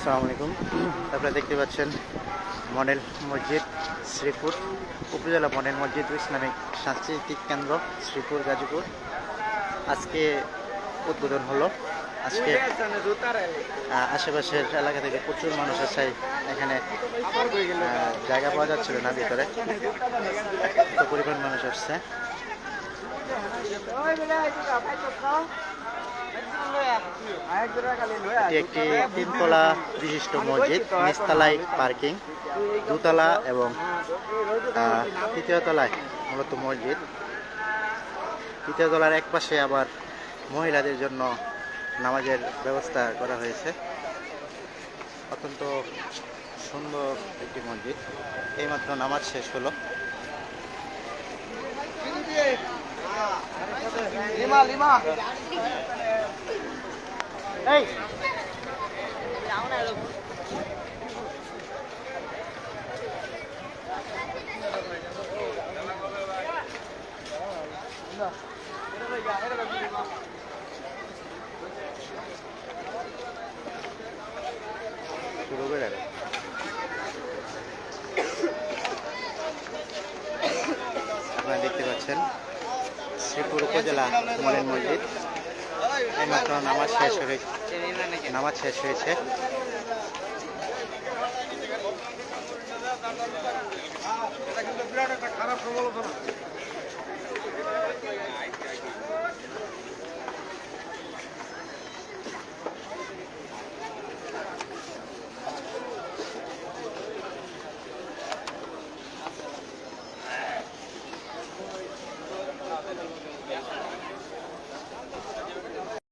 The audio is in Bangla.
আসসালামু আলাইকুম। আপনারা দেখতে পাচ্ছেন মডেল মসজিদ শ্রীপুর উপজেলা মডেল মসজিদ ইসলামিক সাংস্কৃতিক কেন্দ্র শ্রীপুর গাজীপুর। আজকে উদ্বোধন হলো। আজকে আশেপাশের এলাকা থেকে প্রচুর মানুষ আছে। এখানে জায়গা পাওয়া যাচ্ছিল না ভিতরে, তো পরিমাণ মানুষ আসছে। এটি একটি তিনতলা বিশিষ্ট মসজিদ, নিচতলায় পার্কিং, দোতলা এবং তৃতীয় তলায় মূলত মসজিদ। তৃতীয় তলার এক পাশে আবার মহিলাদের জন্য নামাজের ব্যবস্থা করা হয়েছে। অত্যন্ত সুন্দর একটি মসজিদ। এইমাত্র নামাজ শেষ হলো। শুরু করে গেল। আপনারা দেখতে পাচ্ছেন শ্রীপুর উপজেলা মডেল মসজিদ। এইমাত্র নামাজ শেষ হয়েছে। এটা কিন্তু বিরাট একটা খারাপ প্রবণতা।